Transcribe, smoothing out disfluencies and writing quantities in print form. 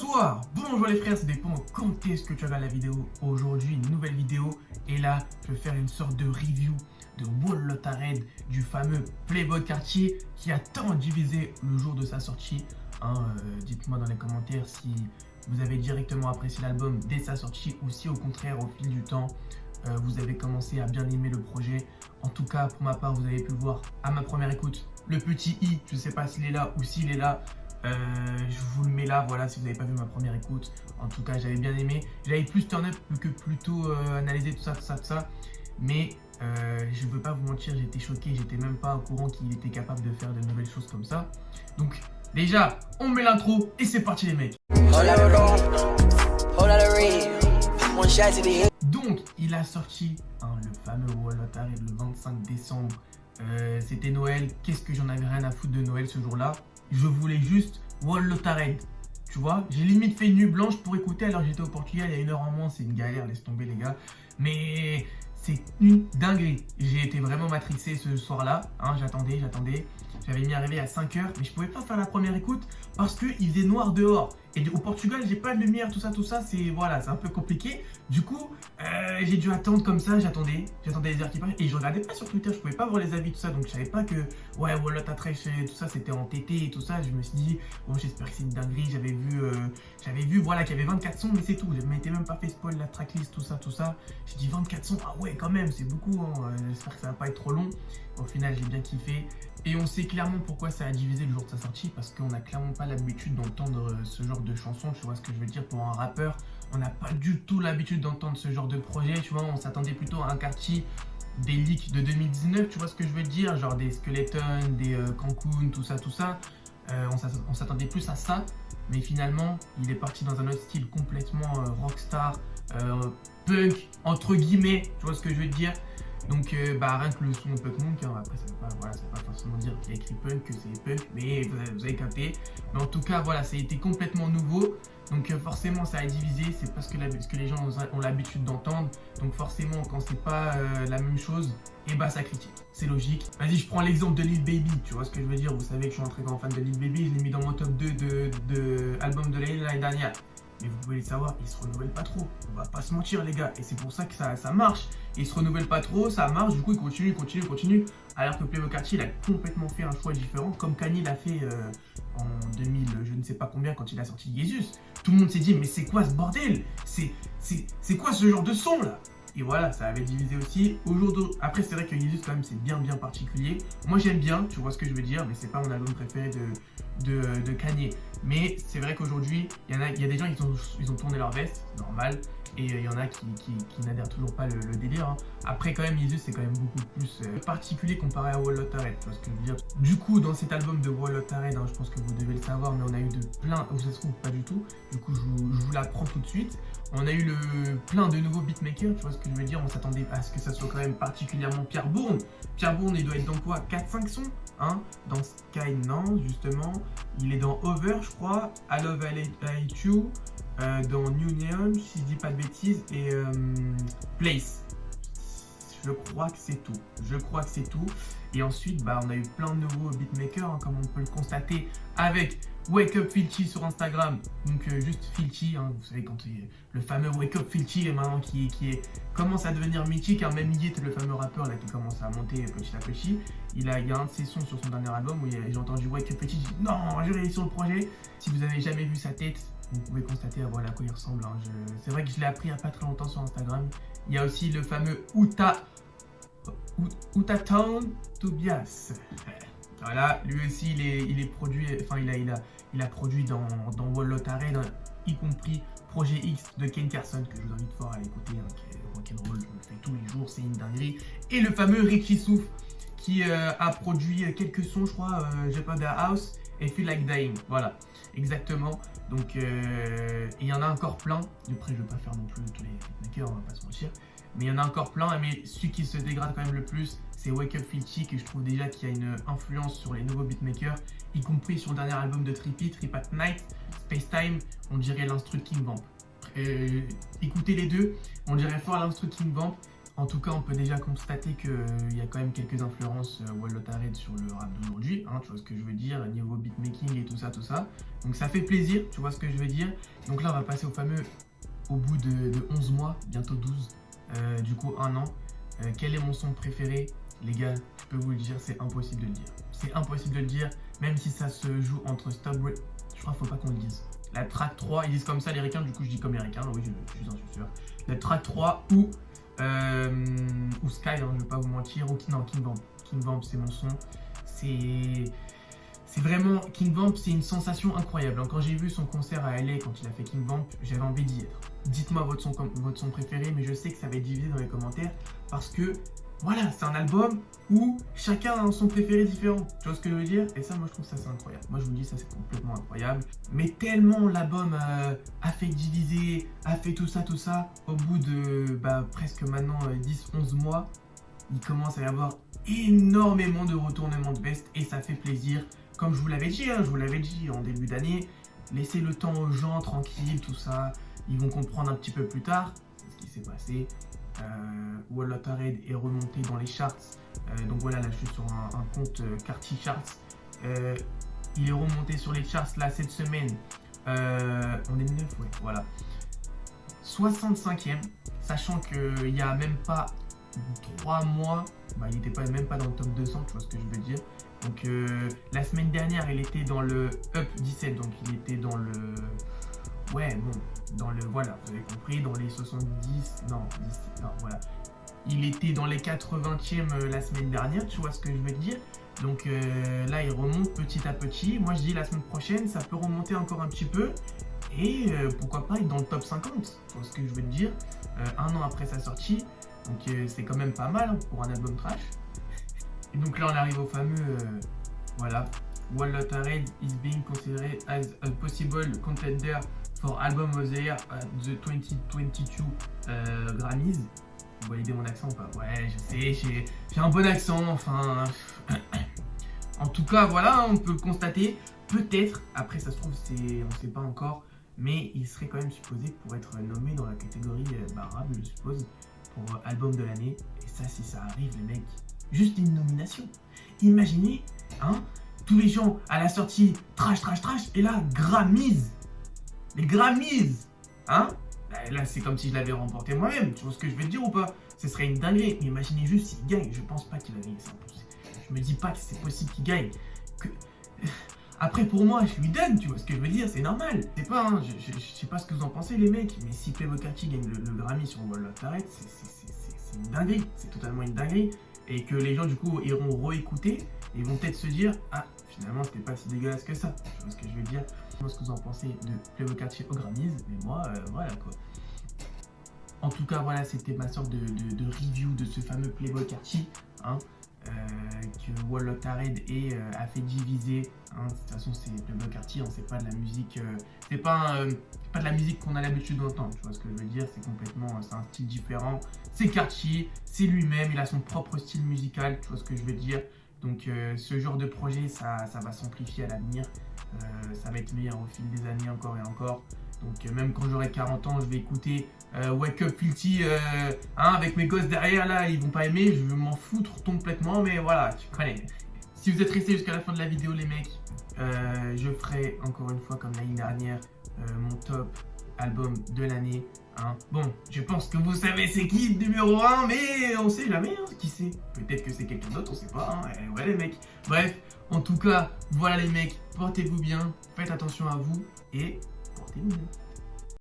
Bonsoir, bonjour les frères, ça dépend quand est-ce que tu regardes la vidéo. Aujourd'hui, une nouvelle vidéo. Et là, je vais faire une sorte de review de Wall Lotta Red, du fameux Playboi Carti qui a tant divisé le jour de sa sortie. Dites-moi dans les commentaires si vous avez directement apprécié l'album dès sa sortie ou si au contraire, au fil du temps, vous avez commencé à bien aimer le projet. En tout cas, pour ma part, vous avez pu voir à ma première écoute le petit i, je ne sais pas s'il est là ou s'il est là. Je vous le mets là, voilà, si vous n'avez pas vu ma première écoute. En tout cas, j'avais bien aimé. J'avais plus turn up que plutôt analysé tout ça. Mais je ne veux pas vous mentir, j'étais choqué. J'étais même pas au courant qu'il était capable de faire de nouvelles choses comme ça. Donc, déjà, on met l'intro et c'est parti les mecs. Donc, il a sorti le fameux Wall Lotta Red le 25 décembre. C'était Noël. Qu'est-ce que j'en avais rien à foutre de Noël ce jour-là. Je voulais juste Wall Lotta Red. Tu vois, j'ai limite fait une nuit blanche pour écouter alors que j'étais au Portugal. Il y a 1 heure en moins, c'est une galère, laisse tomber les gars. Mais c'est une dinguerie. J'ai été vraiment matrixé ce soir-là. J'attendais. J'avais mis un réveil à 5 heures, mais je pouvais pas faire la première écoute parce qu'il faisait noir dehors. Et au Portugal, j'ai pas de lumière, tout ça, c'est un peu compliqué. Du coup, j'ai dû attendre comme ça, j'attendais les heures qui passent. Et je regardais pas sur Twitter, je pouvais pas voir les avis, tout ça. Donc je savais pas que, ouais, Wall Lotta Red, tout ça, c'était en TT et tout ça. Je me suis dit, bon, j'espère que c'est une dinguerie. J'avais vu, voilà, qu'il y avait 24 sons, mais c'est tout. Je m'étais même pas fait spoil la tracklist, tout ça. J'ai dit 24 sons, ah ouais, quand même, c'est beaucoup. J'espère que ça va pas être trop long. Au final, j'ai bien kiffé. Et on sait clairement pourquoi ça a divisé le jour de sa sortie, parce qu'on n'a clairement pas l'habitude d'entendre ce genre de chansons, tu vois ce que je veux dire, pour un rappeur. On n'a pas du tout l'habitude d'entendre ce genre de projet, tu vois, on s'attendait plutôt à un Carti des leaks de 2019, tu vois ce que je veux dire, genre des Skeleton, des Cancun, tout ça. On s'attendait plus à ça, mais finalement, il est parti dans un autre style complètement rockstar, punk, entre guillemets, tu vois ce que je veux dire. Donc rien que le son Punk Monk, après ça veut pas forcément dire qu'il y a écrit punk, que c'est punk, mais vous avez capté. Mais en tout cas voilà, ça a été complètement nouveau. Donc forcément ça a divisé, c'est parce que les gens ont l'habitude d'entendre. Donc forcément quand c'est pas la même chose, ça critique. C'est logique. Vas-y, je prends l'exemple de Lil Baby, tu vois ce que je veux dire. Vous savez que je suis un très grand fan de Lil Baby, je l'ai mis dans mon top 2 de album de l'année dernière. Mais vous pouvez le savoir, il se renouvelle pas trop. On va pas se mentir les gars. Et c'est pour ça que ça marche. Il se renouvelle pas trop, ça marche. Du coup, il continue. Alors que Playboi Carti, il a complètement fait un choix différent. Comme Kanye l'a fait en 2000, je ne sais pas combien, quand il a sorti Jesus. Tout le monde s'est dit, mais c'est quoi ce bordel? C'est quoi ce genre de son là? Et voilà, ça avait divisé aussi. Après, c'est vrai que Jesus, quand même, c'est bien particulier. Moi, j'aime bien, tu vois ce que je veux dire, mais c'est pas mon album préféré de Kanye. Mais c'est vrai qu'aujourd'hui, il y a des gens qui ont tourné leur veste, normal. Et il y en a qui n'adhèrent toujours pas le délire. Après, quand même, Jesus, c'est quand même beaucoup plus particulier comparé à Wall Lotta Red, tu vois ce que je veux dire. Du coup, dans cet album de Wall Lotta Red, je pense que vous devez le savoir, mais on a eu où ça se trouve pas du tout. Du coup, je vous l'apprends tout de suite. On a eu plein de nouveaux beatmakers, tu vois ce que je veux dire. On s'attendait à ce que ça soit quand même particulièrement Pierre Bourne. Pierre Bourne, il doit être dans quoi, 4-5 sons dans Sky, non, justement. Il est dans Over, je crois. I Love I You. Dans New Neon, si je dis pas de bêtises, et Place. Je crois que c'est tout. Et ensuite, on a eu plein de nouveaux beatmakers, comme on peut le constater avec Wake Up Filthy sur Instagram. Donc juste Filthy, vous savez quand le fameux Wake Up Filthy maintenant qui commence à devenir mythique. Même Yeet, le fameux rappeur là qui commence à monter petit à petit. Il y a un de ses sons sur son dernier album où j'ai entendu Wake Up Filthy. Non, j'ai réussi sur le projet. Si vous avez jamais vu sa tête, vous pouvez constater à quoi il ressemble. C'est vrai que je l'ai appris il n'y a pas très longtemps sur Instagram. Il y a aussi le fameux Utatown Tobias. Voilà, lui aussi il est produit, il a produit dans Wall Lotta Red, y compris Projet X de Ken Carson, que je vous invite fort à l'écouter, qui est rock'n'roll, je le fais tous les jours, c'est une dinguerie. Et le fameux Richie Souf qui a produit quelques sons, je crois, Jeopardy House et Feel Like Dying. Voilà, exactement. Donc il y en a encore plein. Après, je ne vais pas faire non plus tous les beatmakers, on va pas se mentir. Mais il y en a encore plein. Mais celui qui se dégrade quand même le plus, c'est Wake Up Filthy, que je trouve déjà qu'il y a une influence sur les nouveaux beatmakers, y compris sur le dernier album de Trip at Night, Space Time. On dirait l'instru de King Vamp. Écoutez les deux, on dirait fort l'instru de King Vamp. En tout cas, on peut déjà constater qu'il y a quand même quelques influences Wallotared sur le rap d'aujourd'hui, hein, tu vois ce que je veux dire, niveau beatmaking et tout ça. Donc ça fait plaisir, tu vois ce que je veux dire. Donc là, on va passer au bout de 11 mois, bientôt 12, du coup 1 an. Quel est mon son préféré? Les gars, je peux vous le dire, c'est impossible de le dire. C'est impossible de le dire, même si ça se joue entre Stop Break. Je crois qu'il ne faut pas qu'on le dise. La track 3, ils disent comme ça les ricains, du coup je dis comme les ricains, oui, je suis sûr. La track 3 ou Sky, hein, je ne vais pas vous mentir, ou non, King Vamp. King Vamp, c'est mon son. C'est vraiment, King Vamp, c'est une sensation incroyable. Quand j'ai vu son concert à LA, quand il a fait King Vamp, j'avais envie d'y être. Dites-moi votre son préféré, mais je sais que ça va être divisé dans les commentaires parce que voilà, c'est un album où chacun a un son préféré différent. Tu vois ce que je veux dire? Et ça, moi, je trouve ça c'est incroyable. Moi, je vous dis, ça, c'est complètement incroyable. Mais tellement l'album a fait diviser, a fait tout ça, au bout de presque maintenant 10-11 mois, il commence à y avoir énormément de retournements de veste et ça fait plaisir. Comme je vous l'avais dit, en début d'année, laissez le temps aux gens tranquilles, tout ça. Ils vont comprendre un petit peu plus tard ce qui s'est passé. Wallotared est remonté dans les charts. Donc voilà, là je suis sur un compte Carty Charts. Il est remonté sur les charts là cette semaine. On est 9, ouais, voilà. 65e, sachant qu'il n'y a même pas 3 mois, il n'était même pas dans le top 200, tu vois ce que je veux dire. Donc la semaine dernière, il était dans le Up 17, donc il était dans le... Ouais, bon, dans le... Voilà, vous avez compris, dans les 70... Non, voilà. Il était dans les 80e la semaine dernière, tu vois ce que je veux dire. Donc là, il remonte petit à petit. Moi, je dis la semaine prochaine, ça peut remonter encore un petit peu. Et pourquoi pas être dans le top 50, tu vois ce que je veux te dire. 1 an après sa sortie. Donc c'est quand même pas mal pour un album trash. Et donc là, on arrive au fameux... voilà. Wallotared is being considered as a possible contender for Album of the Year at the 2022 Grammys. Vous validez mon accent ou pas? Ouais, je sais, j'ai un bon accent, enfin... En tout cas, voilà, on peut le constater. Peut-être, après ça se trouve, on ne sait pas encore, mais il serait quand même supposé pour être nommé dans la catégorie rap, je suppose, pour album de l'année. Et ça, si ça arrive, les mecs, juste une nomination. Imaginez, hein, tous les gens à la sortie, trash, et là, Grammys. Les Grammys, hein. Là, c'est comme si je l'avais remporté moi-même. Tu vois ce que je veux te dire ou pas? Ce serait une dinguerie. Mais imaginez juste s'il gagne. Je pense pas qu'il va gagner ça. Je me dis pas que c'est possible qu'il gagne. Après, pour moi, je lui donne. Tu vois ce que je veux dire? C'est normal. C'est pas, hein, je sais pas ce que vous en pensez, les mecs. Mais si Playboi Carti gagne le Grammy sur Wallotared, c'est une dinguerie. C'est totalement une dinguerie. Et que les gens, du coup, iront réécouter et vont peut-être se dire, ah, finalement, c'était pas si dégueulasse que ça. Tu vois ce que je veux dire? Je sais pas ce que vous en pensez de Playboi Carti au Grammys, mais moi, voilà quoi. En tout cas, voilà, c'était ma sorte de review de ce fameux Playboi Carti, hein, que Wallotared a fait diviser. Hein. De toute façon, c'est Playboi Carti, hein, c'est pas de la musique, c'est pas de la musique qu'on a l'habitude d'entendre. Tu vois ce que je veux dire? C'est complètement, c'est un style différent. C'est Carti, c'est lui-même, il a son propre style musical. Tu vois ce que je veux dire? Donc, ce genre de projet, ça va s'amplifier à l'avenir. Ça va être meilleur au fil des années encore et encore. Donc même quand j'aurai 40 ans, je vais écouter Wake Up Filthy avec mes gosses derrière là, ils vont pas aimer, je vais m'en foutre complètement, mais voilà, tu connais. Si vous êtes restés jusqu'à la fin de la vidéo les mecs, je ferai encore une fois comme l'année dernière mon top album de l'année. Hein. Bon, je pense que vous savez c'est qui le numéro 1, mais on sait jamais hein, qui c'est. Peut-être que c'est quelqu'un d'autre, on sait pas. Hein. Ouais les mecs. Bref, en tout cas, voilà les mecs, portez-vous bien, faites attention à vous et portez-vous bien.